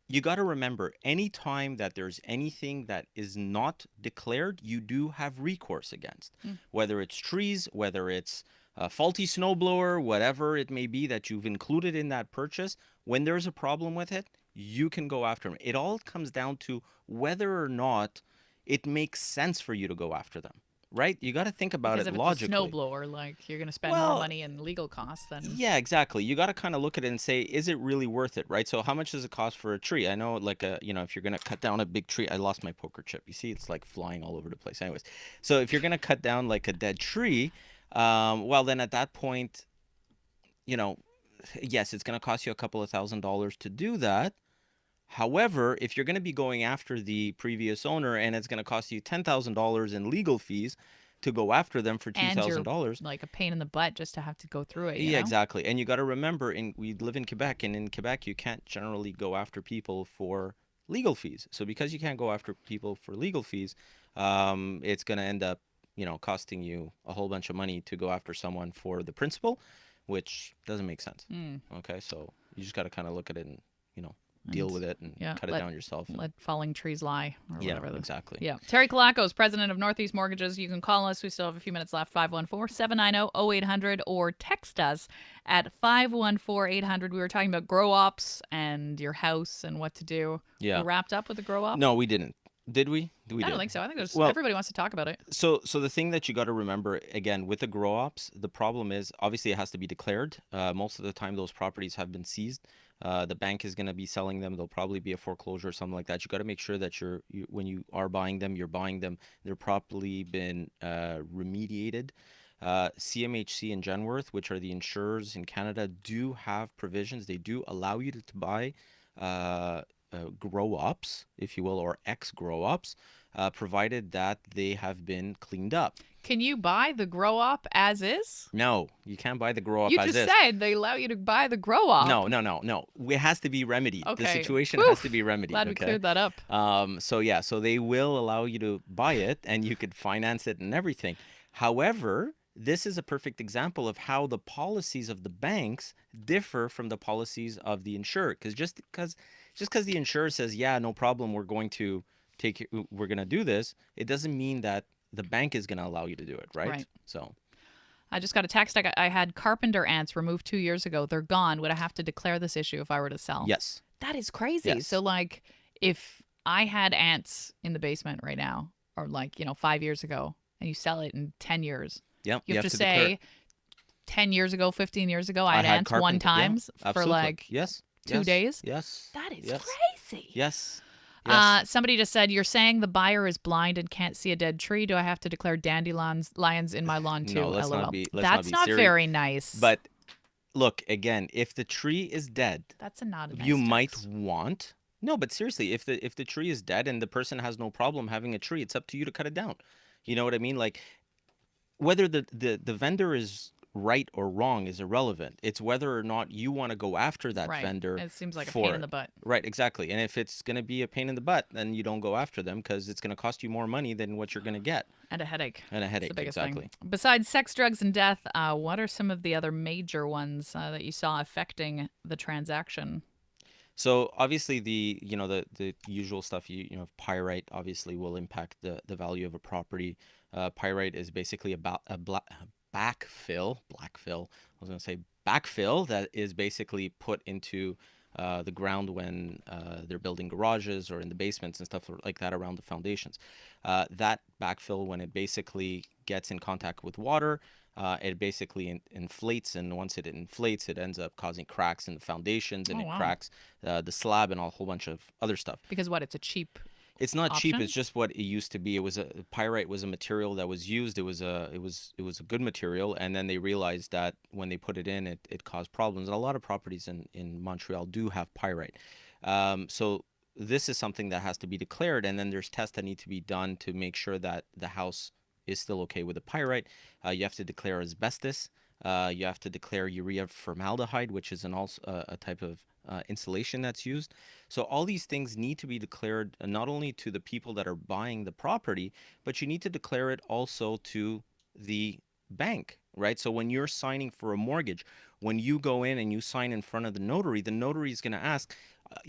You got to remember, anytime that there's anything that is not declared, you do have recourse against. Whether it's trees, whether it's a faulty snowblower, whatever it may be that you've included in that purchase, when there's a problem with it, you can go after them. It all comes down to whether or not it makes sense for you to go after them. Right? You got to think about
Because
it
if
logically.
it's a snowblower, like, you're going to spend more money in legal costs than...
Yeah, exactly. You got to kind of look at it and say, is it really worth it, right? So how much does it cost for a tree? I know, like, if you're going to cut down a big tree, I lost my poker chip. You see, it's like flying all over the place. Anyways, so if you're going to cut down like a dead tree, well, then at that point, yes, it's going to cost you a couple of $1,000s to do that. However, if you're going to be going after the previous owner and it's going to cost you $10,000 in legal fees to go after them for $2,000,
like a pain in the butt just to have to go through it.
Yeah, exactly. And you got to remember, we live in Quebec, and in Quebec you can't generally go after people for legal fees. So because you can't go after people for legal fees, it's going to end up, costing you a whole bunch of money to go after someone for the principal, which doesn't make sense. Okay, so you just got to kind of look at it and deal with it and cut it down yourself.
Let falling trees lie, or whatever.
Exactly.
Yeah. Terry Kilakos, president of Northeast Mortgages. You can call us. We still have a few minutes left. 514-790-0800, or text us at 514-800. We were talking about grow-ops and your house and what to do.
Yeah.
We wrapped up with the grow-op?
No, we didn't. Did we?
I don't think so. I think everybody wants to talk about it.
So the thing that you got to remember, again, with the grow-ops, the problem is, obviously it has to be declared. Most of the time those properties have been seized. The bank is going to be selling them. There'll probably be a foreclosure or something like that. You got to make sure that when you are buying them, they're properly been remediated. CMHC and Genworth, which are the insurers in Canada, do have provisions. They do allow you to buy grow-ups, if you will, or ex-grow-ups, provided that they have been cleaned up.
Can you buy the grow-up as is?
No, you can't buy the grow-up as is.
You just said they allow you to buy the grow-up.
No. It has to be remedied.
Okay.
The situation has to be remedied.
Glad we cleared that up.
So they will allow you to buy it, and you could finance it and everything. However, this is a perfect example of how the policies of the banks differ from the policies of the insurer. Because just because the insurer says, yeah, no problem, we're going to do this, it doesn't mean that the bank is going to allow you to do it, right? So
I just got a text. I had carpenter ants removed 2 years ago. They're gone. Would I have to declare this issue if I were to sell?
Yes.
That is crazy.
Yes.
So, like, if I had ants in the basement right now, or 5 years ago, and you sell it in 10 years, you have to say 10 years ago, 15 years ago, I had ants one time for 2 days.
Yes.
That is crazy.
Yes.
Somebody just said, you're saying the buyer is blind and can't see a dead tree. Do I have to declare dandelions in my lawn too?
No, let's not
That's not very nice.
But look, again, if the tree is dead,
that's not a nice
you might want. No, but seriously, if the tree is dead and the person has no problem having a tree, it's up to you to cut it down. You know what I mean? Like, whether the vendor is right or wrong is irrelevant. It's whether or not you want to go after that vendor.
It seems like a pain in the butt.
Right, exactly. And if it's going to be a pain in the butt, then you don't go after them, because it's going to cost you more money than what you're going to get.
And a headache.
It's the biggest
exactly.
Thing.
Besides sex, drugs, and death, what are some of the other major ones that you saw affecting the transaction?
So obviously the usual stuff, pyrite obviously will impact the value of a property. Pyrite is basically about a backfill that is basically put into the ground when they're building garages or in the basements and stuff like that around the foundations. That backfill, when it basically gets in contact with water, it basically inflates, and once it inflates, it ends up causing cracks in the foundations, and cracks the slab and a whole bunch of other stuff.
Because it's a cheap
It's not cheap.
option?
It's just what it used to be. Pyrite was a material that was used. It was a good material, and then they realized that when they put it in, it caused problems. And a lot of properties in Montreal do have pyrite. So this is something that has to be declared, and then there's tests that need to be done to make sure that the house is still okay with the pyrite. You have to declare asbestos. You have to declare urea formaldehyde, which is a type of insulation that's used. So all these things need to be declared not only to the people that are buying the property, but you need to declare it also to the bank, right? So when you're signing for a mortgage, when you go in and you sign in front of the notary is going to ask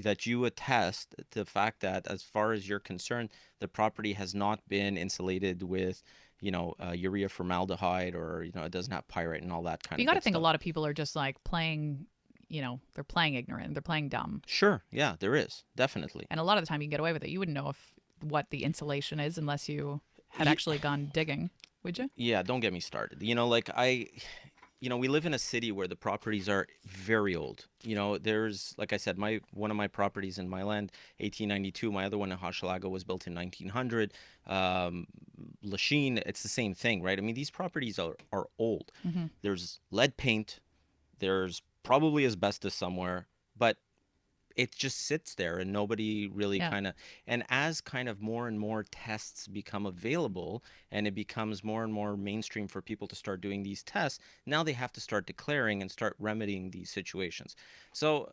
that you attest to the fact that, as far as you're concerned, the property has not been insulated with urea formaldehyde, or it doesn't have pyrite and all that kind of.
You got to
good
think
stuff.
a lot of people are just like playing. They're playing ignorant. They're playing dumb.
Sure, yeah, there is definitely.
And a lot of the time you can get away with it. You wouldn't know what the insulation is unless you had actually gone digging, would you?
Yeah, don't get me started. We live in a city where the properties are very old. There's, like I said, one of my properties in my land, 1892. My other one in Hochelaga was built in 1900. Lachine, it's the same thing, right? I mean, these properties are old.
Mm-hmm.
There's lead paint. There's probably asbestos somewhere, but it just sits there and nobody really and as kind of more and more tests become available and it becomes more and more mainstream for people to start doing these tests, now they have to start declaring and start remedying these situations. So,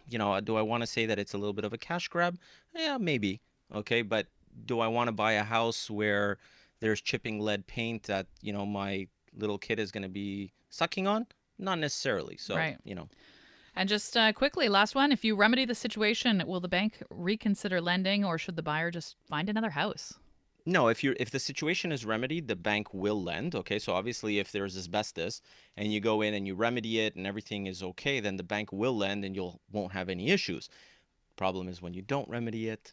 do I want to say that it's a little bit of a cash grab? Yeah, maybe. Okay. But do I want to buy a house where there's chipping lead paint that, my little kid is going to be sucking on? Not necessarily. So,
right. And just quickly, last one. If you remedy the situation, will the bank reconsider lending, or should the buyer just find another house?
No, if the situation is remedied, the bank will lend. Okay, so obviously if there's asbestos and you go in and you remedy it and everything is okay, then the bank will lend and won't have any issues. Problem is when you don't remedy it,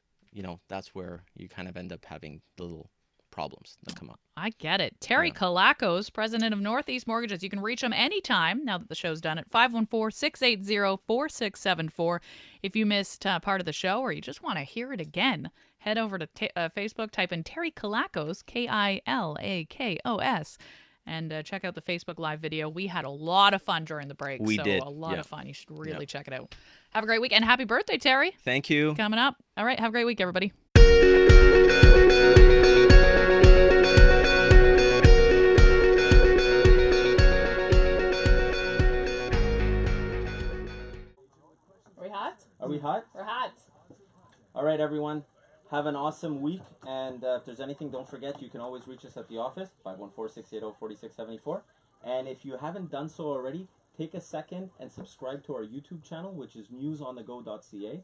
that's where you kind of end up having the little problems that come up.
I get it. Terry Kilakos, president of Northeast Mortgages. You can reach him anytime now that the show's done at 514-680-4674. If you missed part of the show or you just want to hear it again, head over to Facebook, type in Terry Kilakos, Kilakos, and check out the Facebook Live video. We had a lot of fun during the break.
We did.
A lot of fun. You should really check it out. Have a great week, and happy birthday, Terry.
Thank you.
Coming up. All right, have a great week, everybody.
Are we hot?
We're hot.
All right, everyone. Have an awesome week. And if there's anything, don't forget, you can always reach us at the office, 514-680-4674. And if you haven't done so already, take a second and subscribe to our YouTube channel, which is newsonthego.ca.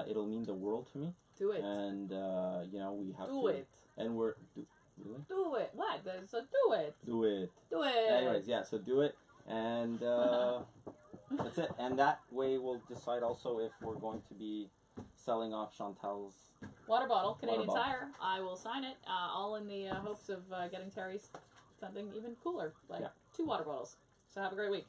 It'll mean the world to me.
Do it.
And, we have
do it.
And we're... Really?
Do it. What? So do it.
Do it.
Do it.
Anyways, yeah, so do it. And... that's it. And that way we'll decide also if we're going to be selling off Chantal's
water bottle, Canadian
water bottle.
Tire. I will sign it, all in the hopes of getting Terry something even cooler, like 2 water bottles. So have a great week.